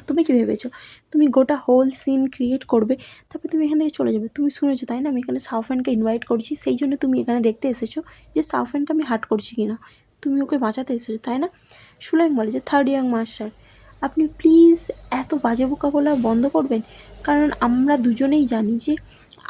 তুমি কী ভেবেছো তুমি গোটা হোল সিন ক্রিয়েট করবে, তারপর তুমি এখান থেকে চলে যাবে? তুমি শুনেছো তাই না আমি এখানে সাউফ্যানকে ইনভাইট করছি, সেই জন্য তুমি এখানে দেখতে এসেছো যে সাউফ্যানকে আমি হার্ট করছি কি না, তুমি ওকে বাঁচাতে এসেছো তাই না। সুলাইং বলে যে থার্ড ইয়াং মাস্টার, আপনি প্লিজ এত বাজে বোকা বলা বন্ধ করবেন, কারণ আমরা দুজনেই জানি যে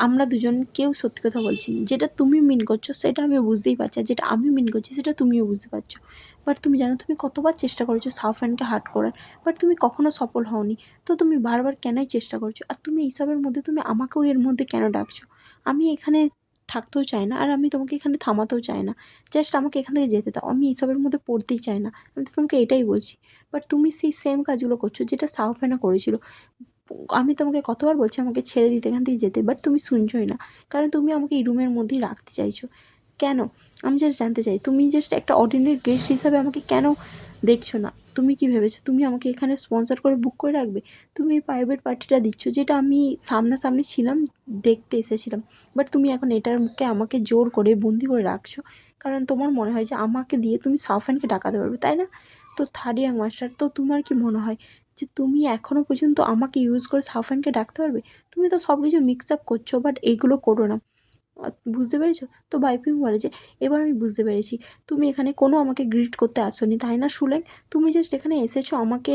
আমরা দুজন কেউ সত্যি কথা বলছি না। যেটা তুমি মিন করছো সেটা আমি বুঝতেই পারছি, আর যেটা আমি মিন করছি সেটা তুমিও বুঝতে পারছো। বাট তুমি জানো তুমি কতবার চেষ্টা করেছো সাউফ্যানকে হার্ট করার, বাট তুমি কখনো সফল হওনি। তো তুমি বারবার কেনই চেষ্টা করছো, আর তুমি এইসবের মধ্যে তুমি আমাকেও এর মধ্যে কেন ডাকছো? আমি এখানে থাকতেও চাই না, আর আমি তোমাকে এখানে থামাতেও চাই না। জাস্ট আমাকে এখান থেকে যেতে দাও, আমি এইসবের মধ্যে পড়তেই চাই না। আমি তো তোমাকে এটাই বলছি। বাট তুমি সেই সেম কাজগুলো করছো যেটা সাউফেনা করেছিল। আমি তোমাকে কতবার বলছি আমাকে ছেড়ে দিতে, এখান থেকে যেতে, বাট তুমি শুনছোই না। কারণ তুমি আমাকে এই রুমের মধ্যেই রাখতে চাইছো। কেন? আমি জাস্ট জানতে চাই, তুমি জাস্ট একটা অর্ডিনারি গেস্ট হিসাবে আমাকে কেন দেখছো না? তুমি কি ভেবেছো তুমি আমাকে এখানে স্পন্সর করে বুক করে রাখবে? তুমি এই প্রাইভেট পার্টিটা দিচ্ছ, যেটা আমি সামনাসামনি ছিলাম, দেখতে এসেছিলাম। বাট তুমি এখন এটাকে আমাকে জোর করে বন্দি করে রাখছো, কারণ তোমার মনে হয় যে আমাকে দিয়ে তুমি সাউফ্যানকে ডাকাতে পারবে, তাই না? তো থার্ড ইয়াং মাস্টার, তো তোমার কি মনে হয় যে তুমি এখনও পর্যন্ত আমাকে ইউজ করে সাউফ্যানকে ডাকতে পারবে? তুমি তো সব কিছু মিক্স আপ করছো, বাট এইগুলো করো না। বুঝতে পেরেছো তো? বাইপিং বলে যে, এবার আমি বুঝতে পেরেছি তুমি এখানে কোনো আমাকে গ্রিট করতে আসোনি, তাই না সুলেখ? তুমি জাস্ট এখানে এসেছো আমাকে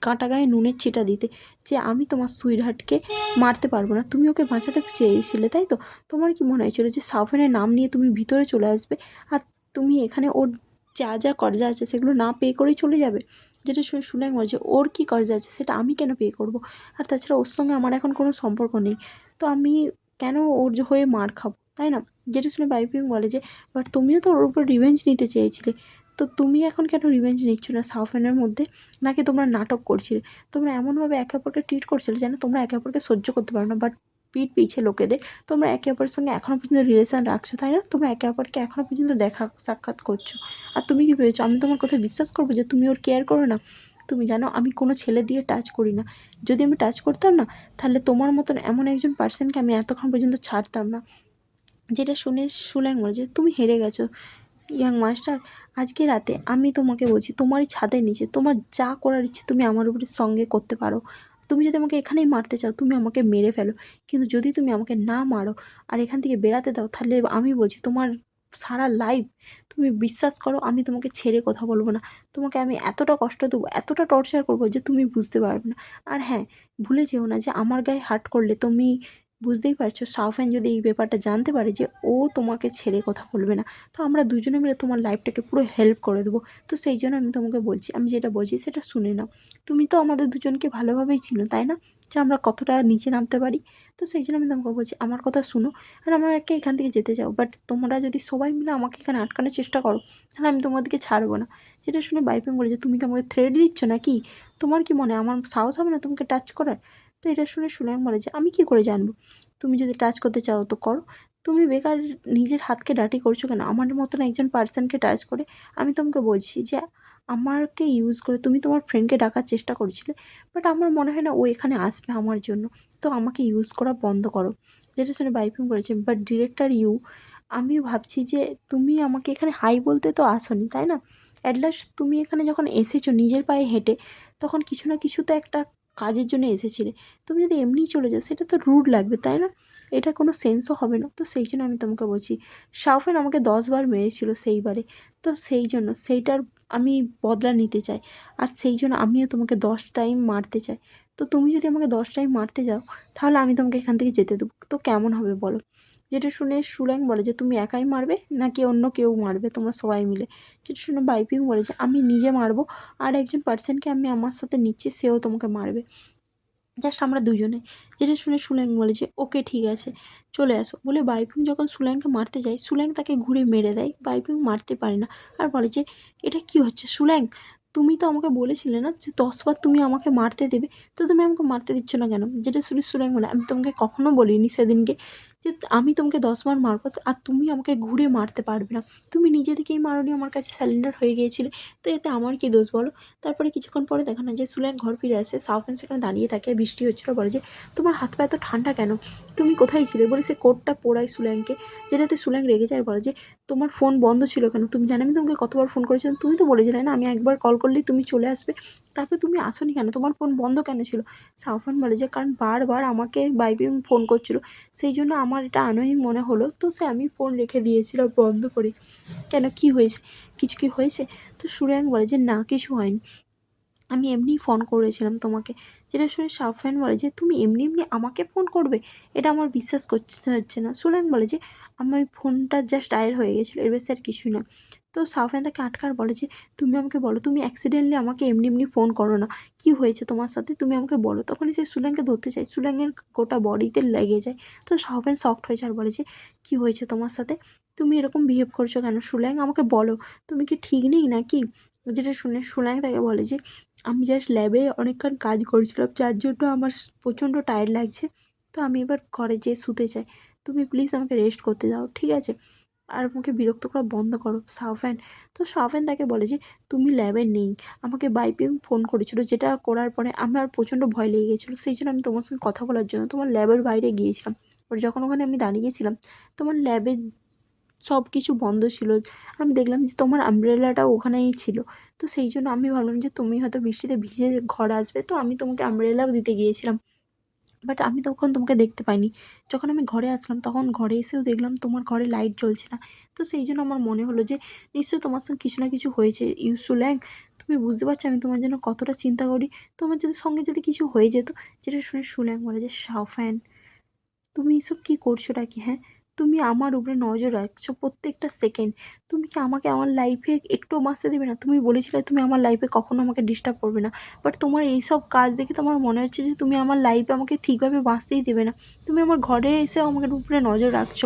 কাঁটা গায়ে নুনের ছিটা দিতে, যে আমি তোমার সুইটহার্টকে মারতে পারবো না, তুমি ওকে বাঁচাতে চেয়েছিলে, তাই তো? তোমার কি মনে হয়েছিল যে সাউফেনের নাম নিয়ে তুমি ভিতরে চলে আসবে, আর তুমি এখানে ওর যা যা কর্জা আছে সেগুলো না পে করেই চলে যাবে? যেটা শুনে সুলেখ বলছে, ওর কী কর্জা আছে সেটা আমি কেন পে করবো? আর তাছাড়া ওর সঙ্গে আমার এখন কোনো সম্পর্ক নেই, তো আমি কেন ওর হয়ে মার খাবো, তাই না? যেটা শুনে বাইপিং বলে যে, বাট তুমিও তো ওর উপর রিভেঞ্জ নিতে চেয়েছিলে, তো তুমি এখন কেন রিভেঞ্জ নিচ্ছ না সাউফেনের মধ্যে? নাকি তোমরা নাটক করছিলে? তোমরা এমনভাবে একে অপরকে ট্রিট করছিলে যেন তোমরা একে অপরকে সহ্য করতে পারো না, বাট পিঠ পিছে লোকেদের তোমরা একে অপরের সঙ্গে এখনও পর্যন্ত রিলেশন রাখছো, তাই না? তোমরা একে অপরকে এখনও পর্যন্ত দেখা সাক্ষাৎ করছো। আর তুমি কি ভেবেছো আমি তোমার কথা বিশ্বাস করবো যে তুমি ওর কেয়ার করো না? তুমি জানো আমি কোনো ছেলে দিয়ে টাচ করি না। যদি আমি টাচ করতাম না, তাহলে তোমার মতন এমন একজন পার্সনকে আমি এতক্ষণ পর্যন্ত ছাড়তাম না। যেটা শুনে সুলেং বলে যে, তুমি হেরে গেছো ইয়াং মাস্টার। আজকে রাতে আমি তোমাকে বলছি, তোমারই ছাদের নিচে তোমার যা করার ইচ্ছে তুমি আমার উপরে সঙ্গে করতে পারো। তুমি যদি আমাকে এখানেই মারতে চাও, তুমি আমাকে মেরে ফেলো। কিন্তু যদি তুমি আমাকে না মারো আর এখান থেকে বেরাতে দাও, তাহলে আমি বলছি তোমার সারা লাইফ, তুমি বিশ্বাস করো, আমি তোমাকে ছেড়ে কথা বলবো না। তোমাকে আমি এতটা কষ্ট দেবো, এতটা টর্চার করবো যে তুমি বুঝতে পারবে না। আর হ্যাঁ, ভুলে যেও না যে আমার গায়ে হার্ট করলে তুমি, বুঝতেই পারছো, সাউফ্যান যদি এই ব্যাপারটা জানতে পারে যে ও তোমাকে ছেড়ে কথা বলবে না, তো আমরা দুজনে মিলে তোমার লাইফটাকে পুরো হেল্প করে দেবো। তো সেই জন্য আমি তোমাকে বলছি, আমি যেটা বলছি সেটা শুনে নাও। তুমি তো আমাদের দুজনকে ভালোভাবেই চিনো, তাই না? যে আমরা কতটা নিচে নামতে পারি। তো সেই জন্য আমি তোমাকে বলছি আমার কথা শুনো, আর আমাকে এখান থেকে যেতে চাও। বাট তোমরা যদি সবাই মিলে আমাকে এখানে আটকানোর চেষ্টা করো, তাহলে আমি তোমাদেরকে ছাড়বো না। যেটা শুনে বাইপিং বলে যে, তুমি কি আমাকে থ্রেট দিচ্ছ নাকি? তোমার কি মনে হয় আমার সাহস হবে না তোমাকে টাচ করার? তো এটা শুনে সুলেং বলে যে, আমি কী করে জানবো? তুমি যদি টাচ করতে চাও তো করো। তুমি বেকার নিজের হাতকে ডার্টি করছো কেন আমার মতন একজন পার্সনকে টাচ করে? আমি তোমাকে বলছি যে আমাকে ইউজ করে তুমি তোমার ফ্রেন্ডকে ডাকার চেষ্টা করছিলে, বাট আমার মনে হয় না ও এখানে আসবে আমার জন্য। তো আমাকে ইউজ করা বন্ধ করো। যেটা শুনে বাইপিং বলেছে, বাট ডিরেক্টর ইউ, আমি ভাবছি যে তুমি আমাকে এখানে হাই বলতে তো আসোনি, তাই না? অ্যাট লাস্ট তুমি এখানে যখন এসেছো নিজের পায়ে হেঁটে, তখন কিছু না কিছু তো একটা কাজের জন্য এসেছিলে। তুমি যদি এমনিই চলে যাও সেটা তো রুড লাগবে, তাই না? এটা কোনো সেন্সও হবে না। তো সেই জন্য আমি তোমাকে বলছি, শাওফেন আমাকে 10 বার মেরেছিল সেইবারে, তো সেই জন্য সেইটার আমি বদলা নিতে চাই। আর সেই জন্য আমিও তোমাকে 10 টাইম মারতে চাই। তো তুমি যদি আমাকে 10 টাইম মারতে যাও, তাহলে আমি তোমাকে এখান থেকে যেতে দেবো। তো কেমন হবে বলো? যেটা শুনে সুল্যাং বলে যে, তুমি একাই মারবে নাকি অন্য কেউ মারবে তোমরা সবাই মিলে? যেটা শুনে বাইপিং বলে যে, আমি নিজে মারবো, আর একজন পার্সনকে আমি আমার সাথে নিচ্ছি, সেও তোমাকে মারবে। জাস্ট আমরা দুজনে। যেটা শুনে সুলেং বলে যে, ওকে ঠিক আছে, চলে আসো। বলে বাইপিং যখন সুলেংকে মারতে যায়, সুলেং তাকে ঘুরে মেরে দেয়। বাইপিং মারতে পারে না, আর বলে যে, এটা কি হচ্ছে সুলেং? তুমি তো আমাকে বলেছিলে না যে 10 বার তুমি আমাকে মারতে দেবে, তো তুমি আমাকে মারতে দিচ্ছ না কেন? যেটা শুনে সুলেং বলে, আমি তোমাকে কখনো বলিনি সেদিনকে যে আমি তোমাকে 10 বার মারবো, আর তুমি আমাকে ঘুরে মারতে পারবে না। তুমি নিজে থেকেই মারোনি, আমার কাছে স্যালেন্ডার হয়ে গিয়েছিলে, তো এতে আমার কী দোষ বলো? তারপরে কিছুক্ষণ পরে দেখা না যে সুলেং ঘর ফিরে আসে, সাউফেন সেখানে দাঁড়িয়ে থাকে, বৃষ্টি হচ্ছিলো। বলে যে, তোমার হাত পা এত ঠান্ডা কেন? তুমি কোথায় ছিলে? বলে সে কোটটা পোড়ায় সুলেংকে, যেটাতে সুলেং রেগে যায়। বলে যে, তোমার ফোন বন্ধ ছিল কেন? তুমি জানো আমি তোমাকে কতবার ফোন করেছিলাম? তুমি তো বলেছিলে না আমি একবার কল করলেই তুমি চলে আসবে, তারপরে তুমি আসোনি কেন? তোমার ফোন বন্ধ কেন ছিল? সাউফেন বলে যে, কারণ বারবার আমাকে বাইপিং ফোন করছিল, সেই জন্য আমার এটা আনোয়িং মনে হলো, তো আমি ফোন রেখে দিয়েছিলাম বন্ধ করে। কেন, কী হয়েছে? কিছু কি হয়েছে? তো সুরেং বলে যে, না কিছু হয়নি, আমি এমনিই ফোন করেছিলাম তোমাকে। যেটা শুনে সাফওয়ান বলে যে, তুমি এমনি এমনি আমাকে ফোন করবে? এটা আমার বিশ্বাস করতে হচ্ছে না। সুলেং বলে যে, আমার ফোনটা জাস্ট ডায়াল হয়ে গেছিলো, এর বেশি আর কিছুই না। তো সাফিয়ান তাকে আটকার বলে যে তুমি আমাকে বলো, তুমি অ্যাক্সিডেন্টলি আমাকে এমনি এমনি ফোন করো না, কী হয়েছে তোমার সাথে, তুমি আমাকে বলো। তখনই সে সুলেংকে ধরতে চায়, সুলেংয়ের গোটা বডিতে লেগে যায়। তো সাফিয়ান শকড হয়ে যায় আর বলে যে কী হয়েছে তোমার সাথে, তুমি এরকম বিহেভ করছো কেন সুলেং, আমাকে বলো, তুমি কি ঠিক নেই নাকি? যেটা শুনে সুলেং তাকে বলে যে আমি জাস্ট ল্যাবে অনেকক্ষণ কাজ করছিলাম, যার জন্য আমার প্রচণ্ড টায়ার্ড লাগছে, তো আমি এবার ঘরে যেয়ে শুতে চাই, তুমি প্লিজ আমাকে রেস্ট করতে দাও, ঠিক আছে? আর আমাকে বিরক্ত করা বন্ধ করো সাফিয়ান। তো সাফিয়ান তাকে বলে যে তুমি ল্যাবে নেই, আমাকে বাইপিং ফোন করেছিল, যেটা করার পরে আমার প্রচণ্ড ভয় লেগে গেছিলো, সেই জন্য আমি তোমার সঙ্গে কথা বলার জন্য তোমার ল্যাবের বাইরে গিয়েছিলাম। আর যখন ওখানে আমি দাঁড়িয়েছিলাম তোমার ল্যাবের সব কিছু বন্ধ ছিল, আমি দেখলাম যে তোমার আমব্রেলাটাও ওখানেই ছিল, তো সেই জন্য আমি ভাবলাম যে তুমি হয়তো বৃষ্টিতে ভিজে ঘর আসবে, তো আমি তোমাকে আমব্রেলাও দিতে গিয়েছিলাম, বাট আমি তখন তোমাকে দেখতে পাইনি। যখন আমি ঘরে আসলাম তখন ঘরে এসেও দেখলাম তোমার ঘরে লাইট জ্বলছে না, তো সেই জন্য আমার মনে হলো যে নিশ্চয়ই তোমার সঙ্গে কিছু না কিছু হয়েছে ইউসুল্যাং, তুমি বুঝতে পারছো আমি তোমার জন্য কতটা চিন্তা করি, তোমার যদি সঙ্গে যদি কিছু হয়ে যেত। যেটা শুনে সুল্যাং বলে যে সাফিয়ান তুমি এসব কী করছোটা কি, হ্যাঁ? তুমি আমার উপরে নজর রাখছো প্রত্যেকটা সেকেন্ড, তুমি কি আমাকে আমার লাইফে একটুও বাঁচতে দেবে না? তুমি বলেছিলে তুমি আমার লাইফে কখনো আমাকে ডিস্টার্ব করবে না, বাট তোমার এইসব কাজ দেখে তো আমার মনে হচ্ছে যে তুমি আমার লাইফে আমাকে ঠিকভাবে বাঁচতেই দেবে না। তুমি আমার ঘরে এসে আমাকে উপরে নজর রাখছো,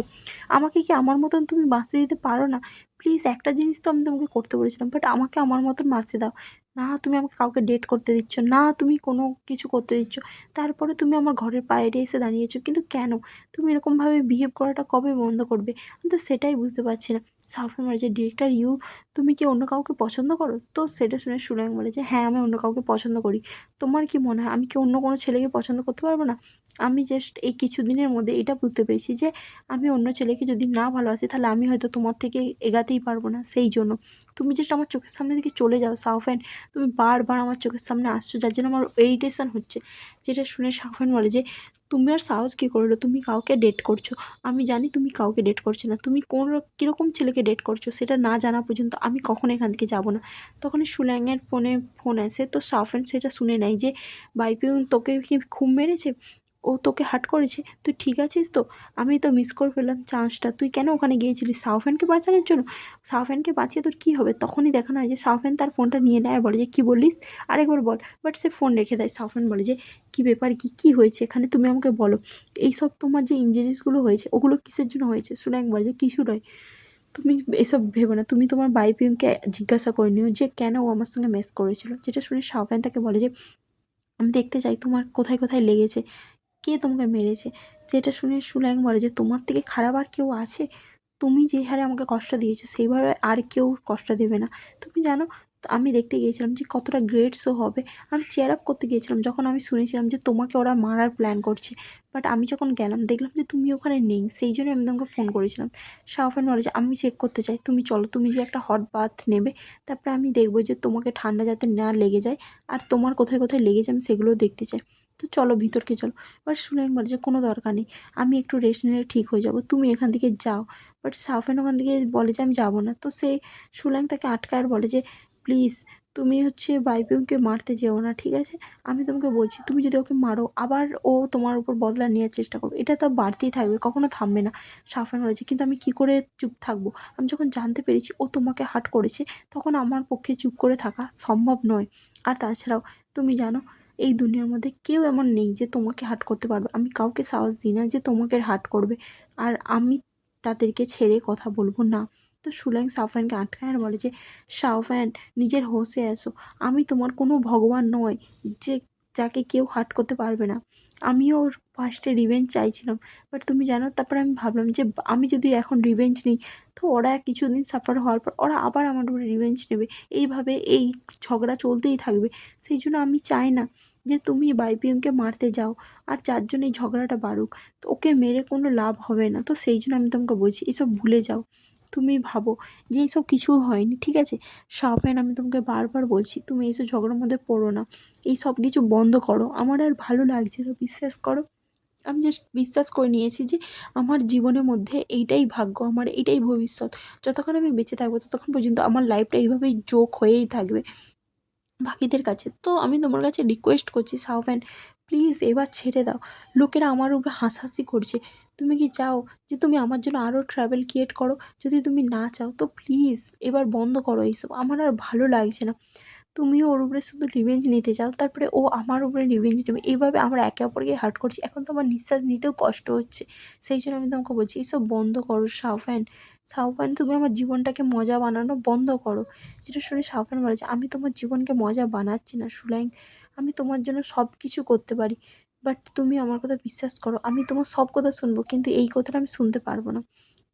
আমাকে কি আমার মতন তুমি বাঁচতে দিতে পারো না? প্লিজ একটা জিনিস তো আমি তোমাকে করতে বলেছিলাম, বাট আমাকে আমার মতন বাঁচতে দাও। না তুমি আমাকে কাউকে ডেট করতে দিচ্ছ না, তুমি কোনো কিছু করতে দিচ্ছ, তারপরে তুমি আমার ঘরের বাইরে এসে দাঁড়িয়েছো, কিন্তু কেন? তুমি এরকমভাবে বিহেভ করাটা কবে বন্ধ করবে? আমি তো সেটাই বুঝতে পারছি না। সাফিয়ান বলে যে ডিরেক্টর তুমি কি অন্য কাউকে পছন্দ করো? তো সেটা শুনে সুরাইন বলে যে হ্যাঁ আমি অন্য কাউকে পছন্দ করি। তোমার কি মনে হয় আমি কি অন্য কোনো ছেলেকে পছন্দ করতে পারবো না? আমি জাস্ট এই কিছুদিনের মধ্যে এটা বুঝতে পেরেছি যে আমি অন্য ছেলেকে যদি না ভালোবাসি তাহলে আমি হয়তো তোমার থেকে এগাতেই পারবো না, সেই জন্য তুমি জাস্ট আমার চোখের সামনে থেকে চলে যাও সাফিয়ান, তুমি বারবার আমার চোখের সামনে আসছো, যার জন্য আমার ইরিটেশন হচ্ছে। যেটা শুনে সাফিয়ান বলে যে তুমি আর সাহস কী করলো, তুমি কাউকে ডেট করছো, আমি জানি তুমি কাউকে ডেট করছো না, তুমি কোন কীরকম ছেলেকে ডেট করছো সেটা না জানা পর্যন্ত আমি কখনো এখান থেকে যাবো না। তখনই সুল্যাংয়ের ফোনে ফোন আসে, তো সাফিয়ান সেটা শুনে নেয় যে বাইপিয়ন তোকে কি খুব মেরেছে, ও তোকে হার্ট করেছে, তুই ঠিক আছিস তো? আমি তো মিস করে ফেললাম চান্সটা, তুই কেন ওখানে গিয়েছিলিস সাফিয়ানকে বাঁচানোর জন্য? সাফিয়ানকে বাঁচিয়ে তোর কী হবে? তখনই দেখানো হয় যে সাফিয়ান তার ফোনটা নিয়ে নেয় আর বলে যে কী বলিস, আরেকবার বল। বাট সে ফোন রেখে দেয়। সাফিয়ান বলে যে কী ব্যাপার, কী হয়েছে এখানে, তুমি আমাকে বলো, এইসব তোমার যে ইনজুরিসগুলো হয়েছে ওগুলো কিসের জন্য হয়েছে? সুল্যাং বলে যে কিছু নয়, তুমি এসব ভেবো না, তুমি তোমার বাইপিয়নকে জিজ্ঞাসা করে নিও যে কেন ও আমার সঙ্গে মেস করেছিল। যেটা শুনে সাফিয়ান তাকে বলে যে আমি দেখতে চাই তোমার কোথায় কোথায় লেগেছে, কে তোমাকে মেরেছে। যেটা শুনে সুল্যাং বলে যে তোমার থেকে খারাপ আর কেউ আছে? তুমি যে হারে আমাকে কষ্ট দিয়েছো সেইভাবে আর কেউ কষ্ট দেবে না। তুমি জানো আমি দেখতে গিয়েছিলাম যে কতটা গ্রেট শো হবে, আমি চেয়ার আপ করতে গিয়েছিলাম যখন আমি শুনেছিলাম যে তোমাকে ওরা মারার প্ল্যান করছে, বাট আমি যখন গেলাম দেখলাম যে তুমি ওখানে নেই, সেই জন্য আমি তোমাকে ফোন করেছিলাম। শাওফান বলে যে আমি চেক করতে চাই, তুমি চলো, তুমি যে একটা হট বাথ নেবে, তারপরে আমি দেখবো যে তোমাকে ঠান্ডা যাতে না লেগে যায়, আর তোমার কোথায় কোথায় লেগেছে আমি সেগুলোও দেখতে চাই, তো চলো ভিতরকে চলো। বাট সুলেং বলে যে কোনো দরকার নেই, আমি একটু রেস্ট নিলে ঠিক হয়ে যাব, তুমি এখান থেকে যাও। বাট সাফিয়ান ওখান থেকে বলে যে আমি যাবো না, তো সে সুলেং তাকে আটকায় আর বলে যে প্লিজ তুমি হচ্ছে বাইপিয়নকে মারতে যেও না, ঠিক আছে? আমি তোমাকে বলছি তুমি যদি ওকে মারো আবার ও তোমার উপর বদলা নেওয়ার চেষ্টা করবে, এটা তো বাড়তেই থাকবে, কখনো থামবে না। সাফিয়ান বলেছে কিন্তু আমি কি করে চুপ থাকবো, আমি যখন জানতে পেরেছি ও তোমাকে হার্ট করেছে তখন আমার পক্ষে চুপ করে থাকা সম্ভব নয়। আর তাছাড়াও তুমি জানো এই দুনিয়ার মধ্যে কেউ এমন নেই যে তোমাকে হার্ট করতে পারবে, আমি কাউকে সাহস দিই না যে তোমাকে হার্ট করবে, আর আমি তাদেরকে ছেড়ে কথা বলবো না। তো সুলেং সাফিয়ানকে আটকায় আর বলে যে সাফিয়ান নিজের হোশে আসো, আমি তোমার কোনো ভগবান নয় যে যাকে কেউ হার্ট করতে পারবে না। আমিও ওর ফার্স্টে রিভেঞ্জ চাইছিলাম, বাট তুমি জানো তারপরে আমি ভাবলাম যে আমি যদি এখন রিভেঞ্জ নিই তো ওরা কিছুদিন সাফার হওয়ার পর ওরা আবার আমার উপরে রিভেঞ্জ নেবে, এইভাবে এই ঝগড়া চলতেই থাকবে। সেই জন্য আমি চাই না যে তুমি বাইপিয়নকে মারতে যাও আর যার জন্য এই ঝগড়াটা বাড়ুক, তো ওকে মেরে কোনো লাভ হবে না, তো সেই জন্য আমি তোমাকে বলছি এসব ভুলে যাও, তুমি ভাবো যে এইসব কিছু হয়নি, ঠিক আছে? সাফিয়ান আমি তোমাকে বারবার বলছি তুমি এইসব ঝগড়ার মধ্যে পড়ো না, এই সব কিছু বন্ধ করো, আমার আর ভালো লাগছে না, বিশ্বাস করো। আমি জাস্ট বিশ্বাস করে নিয়েছি যে আমার জীবনের মধ্যে এইটাই ভাগ্য, আমার এইটাই ভবিষ্যৎ, যতক্ষণ আমি বেঁচে থাকবো ততক্ষণ পর্যন্ত আমার লাইফটা এইভাবেই জোক হয়েই থাকবে বাকিদের কাছে। তো আমি তোমার কাছে রিকোয়েস্ট করছি সাউভ্যান, প্লিজ এবার ছেড়ে দাও, লোকেরা আমার উপরে হাসাহাসি করছে, তুমি কি চাও যে তুমি আমার জন্য আরও ট্রাভেল ক্রিয়েট করো? যদি তুমি না চাও তো প্লিজ এবার বন্ধ করো এইসব, আমার আর ভালো লাগছে না। তুমিও ওর উপরে শুধু রিভেঞ্জ নিতে চাও, তারপরে ও আমার উপরে রিভেঞ্জ নেবে। এইভাবে আমরা একে অপরকে হার্ট করছি। এখন তো আমার নিঃশ্বাস নিতেও কষ্ট হচ্ছে। সেই জন্য আমি তোমাকে বলছি এসব বন্ধ করো শাওফান। শাওফান, তুমি আমার জীবনটাকে মজা বানানো বন্ধ করো। যেটা শুনে শাওফান বলেছে, আমি তোমার জীবনকে মজা বানাচ্ছি না সুলাইং। আমি তোমার জন্য সব কিছু করতে পারি। বাট তুমি আমার কথা বিশ্বাস করো, আমি তোমার সব কথা শুনবো, কিন্তু এই কথাটা আমি শুনতে পারবো না।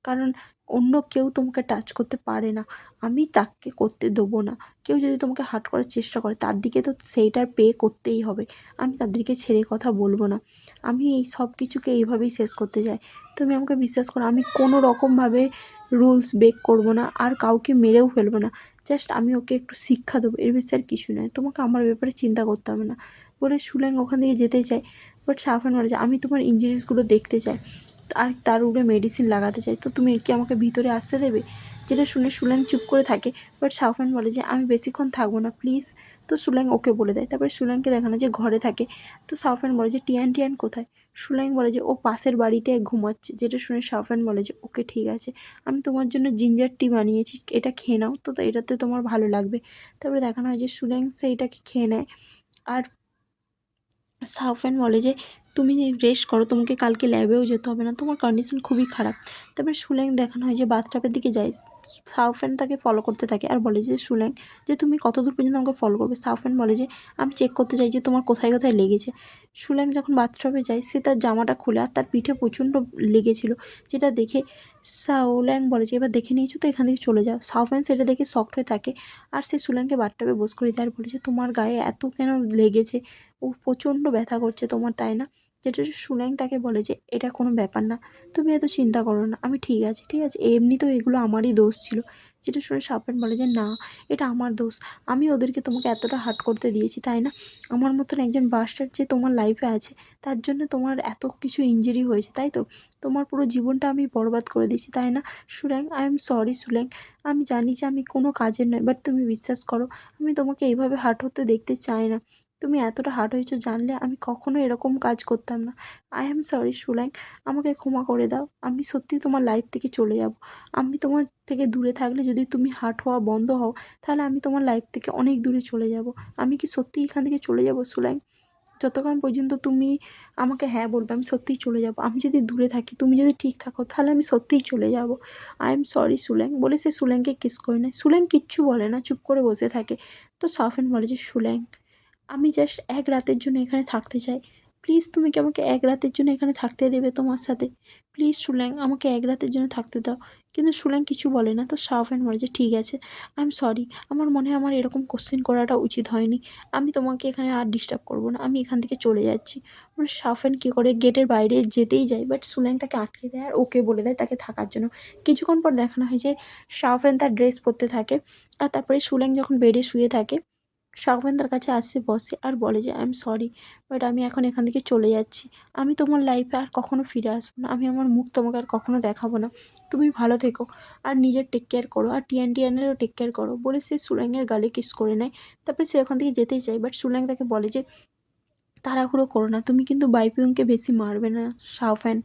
কারণ অন্য কেউ তোমাকে টাচ করতে পারে না, আমি তাকে করতে দেবো না। কেউ যদি তোমাকে হার্ট করার চেষ্টা করে তার দিকে তো সেইটার পে করতেই হবে। আমি তাদেরকে ছেড়ে কথা বলবো না। আমি এই সব কিছুকে এইভাবেই শেষ করতে চাই। তুমি আমাকে বিশ্বাস করো, আমি কোনো রকমভাবে রুলস ব্রেক করবো না, আর কাউকে মেরেও ফেলবো না। জাস্ট আমি ওকে একটু শিক্ষা দেবো, এর বেশি আর কিছু নয়। তোমাকে আমার ব্যাপারে চিন্তা করতে হবে না। বলে সুলেং ওখান থেকে যেতে চায়। বাট সাফান বলে যে আমি তোমার ইঞ্জুরিসগুলো দেখতে চাই, আর তার উপরে মেডিসিন লাগাতে চাই, তো তুমি কি আমাকে ভিতরে আসতে দেবে? যেটা শুনে সুলেং চুপ করে থাকে। বাট সাফান বলে যে আমি বেশিক্ষণ থাকবো না প্লিজ। তো সুলেং ওকে বলে দেয়। তারপরে সুলেংকে দেখানো যে ঘরে থাকে। তো সাফান বলে যে টিয়ান টিয়ান কোথায়? সুলেং বলে যে ও পাশের বাড়িতে ঘুমাচ্ছে। যেটা শুনে সাফান বলে যে ওকে ঠিক আছে, আমি তোমার জন্য জিঞ্জার টি বানিয়েছি, এটা খেয়ে নাও, তো এটাতে তোমার ভালো লাগবে। তারপরে দেখানো হয় যে সুলেং সেইটাকে খেয়ে নেয়। আর সাউফ্যান বলে যে তুমি রেস্ট করো, তোমাকে কালকে ল্যাবেও যেতে হবে না, তোমার কন্ডিশন খুবই খারাপ। তারপরে সুলেং দেখানো হয় যে বাথটাবের দিকে যায়। সাউফ্যান তাকে ফলো করতে থাকে আর বলে যে সুলেং যে তুমি কত দূর পর্যন্ত আমাকে ফলো করবে? সাউফ্যান বলে যে আমি চেক করতে চাই যে তোমার কোথায় কোথায় লেগেছে। সুলেং যখন বাথটাবে যায় সে তার জামাটা খুলে, আর তার পিঠে প্রচণ্ড লেগেছিল, যেটা দেখে সাউল্যাং বলে যে এবার দেখে নিয়েছো তো, এখান থেকে চলে যাও। সাউফ্যান সেটা দেখে শকড হয়ে থাকে, আর সে সুলেংকে বাথটাবে বস করে দেয় আর বলে যে তোমার গায়ে এত কেন লেগেছে? ও প্রচণ্ড ব্যথা করছে তোমার, তাই না? যেটা সুলেং তাকে বলে যে এটা কোনো ব্যাপার না, তুমি এত চিন্তা করো না, আমি ঠিক আছে ঠিক আছে, এমনিতেও এগুলো আমারই দোষ ছিল। যেটা শুনে সাপেন বলে যে না, এটা আমার দোষ, আমি ওদেরকে তোমাকে এতটা হার্ট করতে দিয়েছি, তাই না? আমার মতন একজন বাস্টার যে তোমার লাইফে আছে, তার জন্য তোমার এত কিছু ইনজুরি হয়েছে, তাই তো? তোমার পুরো জীবনটা আমি বরবাদ করে দিয়েছি, তাই না? সুলেং, আই এম সরি সুলেং, আমি জানি যে আমি কোনো কাজের নয়, বাট তুমি বিশ্বাস করো, আমি তোমাকে এইভাবে হার্ট হতে দেখতে চাই না। তুমি এতটা হার্ট হয়েছো জানলে আমি কখনো এরকম কাজ করতাম না। আই অ্যাম সরি সুলাইং, আমাকে ক্ষমা করে দাও, আমি সত্যিই তোমার লাইফ থেকে চলে যাব। আমি তোমার থেকে দূরে থাকলে যদি তুমি হার্ট হওয়া বন্ধ হও, তাহলে আমি তোমার লাইফ থেকে অনেক দূরে চলে যাব। আমি কি সত্যিই এখান থেকে চলে যাব সুলাইং? যতক্ষণ পর্যন্ত তুমি আমাকে হ্যাঁ বলবে আমি সত্যিই চলে যাব। আমি যদি দূরে থাকি, তুমি যদি ঠিক থাকো, তাহলে আমি সত্যিই চলে যাব। আই এম সরি সুলেং বলে সে সুলেংকে কিস করে নেয়। সুলেং কিচ্ছু বলে না, চুপ করে বসে থাকে। তো সাফেন বলে যে সুলেং, আমি জাস্ট এক রাতের জন্য এখানে থাকতে চাই, প্লিজ তুমি কি আমাকে এক রাতের জন্য এখানে থাকতে দেবে তোমার সাথে? প্লিজ সুল্যাং, আমাকে এক রাতের জন্য থাকতে দাও। কিন্তু সুল্যাং কিছু বলে না। তো সাফেন বলে যে ঠিক আছে, আই এম সরি, আমার মনে হয় আমার এরকম কোশ্চেন করাটা উচিত হয়নি, আমি তোমাকে এখানে আর ডিস্টার্ব করবো না, আমি এখান থেকে চলে যাচ্ছি। মানে সাফেন কী করে গেটের বাইরে যেতেই যায়, বাট সুল্যাং তাকে আটকে দেয় আর ওকে বলে দেয় তাকে থাকার জন্য। কিছুক্ষণ পর দেখানো হয় যে সাফেন তার ড্রেস পরতে থাকে, আর তারপরে সুল্যাং যখন বেডে শুয়ে থাকে, শাওন তার কাছে আসে, বসে আর বলে যে আই এম সরি, বাট আমি এখন এখান থেকে চলে যাচ্ছি, আমি তোমার লাইফে আর কখনো ফিরে আসবো না, আমি আমার মুখ তোমাকে আর কখনো দেখাবো না, তুমি ভালো থেকো আর নিজের টেক কেয়ার করো, আর টিয়ান টিয়ানেরও টেক কেয়ার করো বলে সে সুলেংয়ের গালে কিস করে নেয়। তারপরে সে ওখান থেকে যেতেই চায়, বাট সুলেং তাকে বলে যে তাড়াহুড়ো করো না, তুমি কিন্তু বাইপিয়ংকে বেশি মারবে না শাওফ্যান,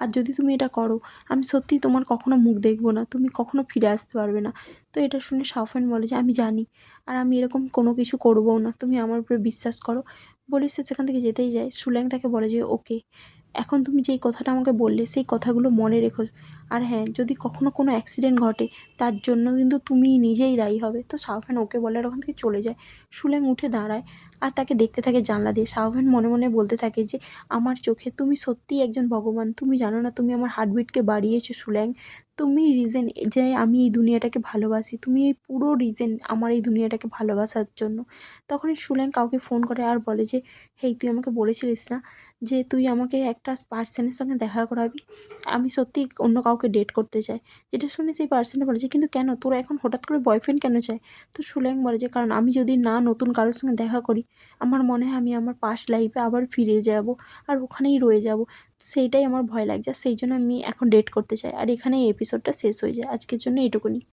আর যদি তুমি এটা করো আমি সত্যিই তোমার কখনো মুখ দেখবো না, তুমি কখনো ফিরে আসতে পারবে না। তো এটা শুনে শাওফ্যান বলে যে আমি জানি, আর আমি এরকম কোনো কিছু করবও না, তুমি আমার উপরে বিশ্বাস করো। বলে সে সেখান থেকে যেতেই যায়। সুল্যাং তাকে বলে যে ওকে, এখন তুমি যেই কথাটা আমাকে বললে সেই কথাগুলো মনে রেখো, আর হ্যাঁ যদি কখনো কোনো অ্যাক্সিডেন্ট ঘটে তার জন্য কিন্তু তুমি নিজেই দায়ী হবে। তো শাওফ্যান ওকে বলে আর ওখান থেকে চলে যায়। সুল্যাং উঠে দাঁড়ায় আর তাকে দেখতে থাকে জানলা দিয়ে। শাওফ্যান মনে মনে বলতে থাকে যে আমার চোখে তুমি সত্যিই একজন ভগবান, তুমি জানো না তুমি আমার হার্টবিটকে বাড়িয়েছো সুল্যাং, তুমি রিজন যে আমি এই দুনিয়াটাকে ভালোবাসি, তুমি এই পুরো রিজন আমার এই দুনিয়াটাকে ভালোবাসার জন্য। তখনই সুল্যাং কাউকে ফোন করে আর বলে যে হেই, তুই আমাকে বলেছিলিস না যে তুই আমাকে একটা পার্সনের সঙ্গে দেখা করাবি, আমি সত্যিই অন্য কাউকে ডেট করতে চাই। যেটা শুনে সেই পার্সনটা বলে যে কিন্তু কেন, তোরা এখন হঠাৎ করে বয়ফ্রেন্ড কেন চাই? তো সুল্যাং বলে যে কারণ আমি যদি না নতুন কারোর সঙ্গে দেখা করি, আমার মনে হয় আমি আমার পাস্ট লাইফে আবার ফিরে যাব আর ওখানেই রয়ে যাব, সেইটাই আমার ভয় লাগছে, সেই জন্য আমি এখন ডেট করতে চাই। আর এখানে এই এপিসোডটা শেষ হয়ে যায়। আজকের জন্য এটুকুনি।